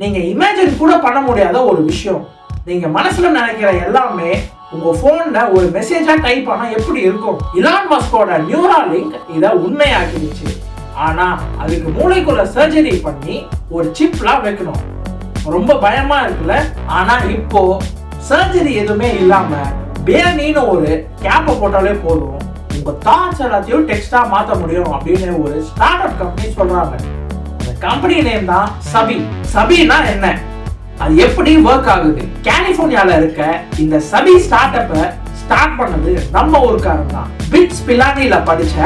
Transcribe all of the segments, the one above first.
நீங்க இமேஜின் கூட பண்ண முடியாத ஒரு விஷயம். நீங்க மனசுல நினைக்கிற எல்லாமே உங்க போன்ல ஒரு மெசேஜா டைப் பண்ணா எப்படி இருக்கும்? இலான் மஸ்கோட நியூராலிங்க் இத உண்மையாக்கிடுச்சு. ஆனா அதுக்கு மூளைக்குள்ள சர்ஜரி பண்ணி ஒரு சிப்லாம் வைக்கணும். ரொம்ப பயமா இருக்குல்ல? ஆனா இப்போ சர்ஜரி எதுவுமே இல்லாம பேனின்னு ஒரு கேப்பை போட்டாலே போதும், உங்க தாட்ஸ் எல்லாத்தையும் டெக்ஸ்டா மாத்த முடியும் அப்படின்னு ஒரு ஸ்டார்ட் அப் கம்பெனி சொல்றாங்க. அந்த கம்பெனி நேம் தான் சபி. சபினா என்ன, அது எப்படி ஒர்க் ஆகுது? கலிபோர்னியால இருக்க இந்த சபி ஸ்டார்ட் அப்பை ஸ்டார்ட் பண்ணது நம்ம ஊருக்காரன் தான். பிட்ஸ் பிலானில படிச்ச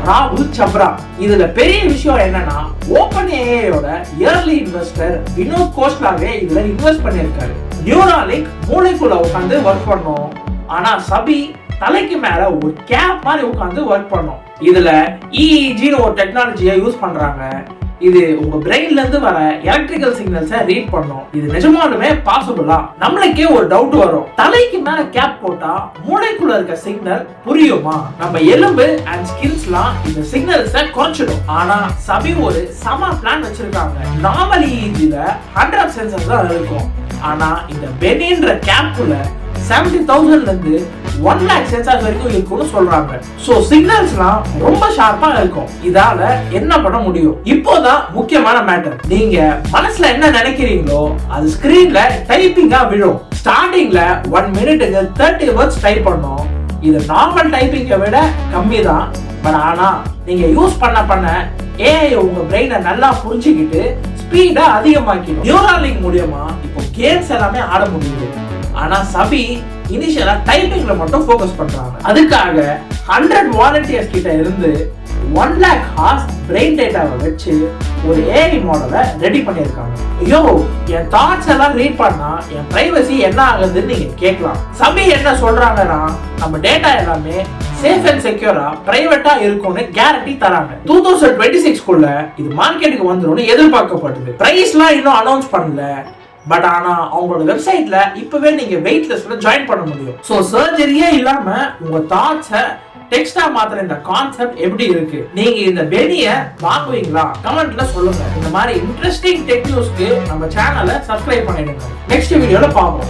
ராகுல் சப்ரா. இதுல பெரிய விஷயம் என்னன்னா, ஓபன் ஏஐயோட இயர்லி இன்வெஸ்டர் வினோத் கோஸ்லாவே இதுல இன்வெஸ்ட் பண்ணிருக்காரு. நியூராலிங்க் மூளைக்குள்ள உட்காந்து ஒர்க் பண்ணும், ஆனா சபி தலைக்கு மேல ஒரு கேப் மாதிரி உட்காந்து ஒர்க் பண்ணும். இதுல EEGன்னு ஒரு டெக்னாலஜியை யூஸ் பண்றாங்க. இது உங்க பிரெயின்ல இருந்து வர எலக்ட்ரிக்கல் சிக்னல்ஸை ரீட் பண்ணும். இது நிஜமாலுமே பாசிபிளா? நம்மளுக்கே ஒரு டவுட் வரும், தலைக்கு மேல கேப் போட்டா மூளைக்குள்ள இருக்க சிக்னல் புரியுமா? நம்ம எலும்பு அண்ட் ஸ்கின்ஸ்லாம் இந்த சிக்னல்ஸை குறைச்சிடும். ஆனா சபி ஒரு சம பிளான் வச்சிருக்காங்க. நார்மல் EEGல 100 சென்சர்ஸ் தான் இருக்கும், ஆனா இந்த பெனின்ற கேப்குள்ள 70,000 இருந்து 1 lakh சென்சார்ஸ் வரைக்கும் இருக்கும்னு சொல்றாங்க. சோ சிக்னல்ஸ்லாம் ரொம்ப ஷார்ப்பா இருக்கும். இதால என்ன பண்ண முடியும்? இப்போதான் முக்கியமான மேட்டர். நீங்க மனசுல என்ன நினைக்கிறீங்களோ அது ஸ்கிரீன்ல டைப்பிங்கா விழும். ஸ்டார்டிங்ல 1 மினிட்டுக்கு 30 வேர்ட்ஸ் டைப் பண்ணும். இது நார்மல் டைப்பிங்கை விட கம்மி தான். பட் ஆனா நீங்க யூஸ் பண்ண AI உங்க பிரெயினை நல்லா புரிஞ்சுக்கிட்டு ஸ்பீடா அதிகமாக்கிடும். நியூராலிங்க் மூலமா இப்போ கேம்ஸ் எல்லாமே ஆட முடியுது. ஆனா சபி இனிஷியலா டைப்பிங்ல மட்டும் ஃபோக்கஸ் பண்றாங்க. அதுக்காக 100 வாலண்டியர்ஸ் கிட்ட இருந்து 1 lakh ஹார்ஸ் பிரெயின் டேட்டாவை வச்சு ஒரு AI மாடலை ரெடி பண்ணியிருக்காங்க. ஐயோ, என் தாட்ஸ் எல்லாம் ரீட் பண்ணா என் பிரைவசி என்ன ஆகுதுன்னு நீங்க கேட்கலாம். சபி என்ன சொல்றாங்கன்னா, நம்ம டேட்டா எல்லாமே சேஃப் அண்ட் செக்யூரா பிரைவேட்டா இருக்கும்னு கேரண்டி தராங்க. 2026 இது மார்க்கெட்டுக்கு வந்துரும்னு எதிர்பார்க்கப்படுது. பிரைஸ்லாம் இன்னும் அனௌன்ஸ் பண்ணல. பட் ஆனா அவங்களோட வெப்சைட்ல இப்பவே நீங்க வெயிட் லிஸ்ட்ல ஜாயின் பண்ண முடியும். சோ சர்ஜரியே இல்லாம உங்க தாட்ஸை டெக்ஸ்டா மாத்துற இந்த கான்செப்ட் எப்படி இருக்கு? நீங்க இந்த பெனியை வாங்குவீங்களா? கமெண்ட்ல சொல்லுங்க. இந்த மாதிரி இன்ட்ரெஸ்டிங் டெக் நியூஸ்க்கு நம்ம சேனலை சப்ஸ்கிரைப் பண்ணிடுங்க. நெக்ஸ்ட் வீடியோல பார்ப்போம்.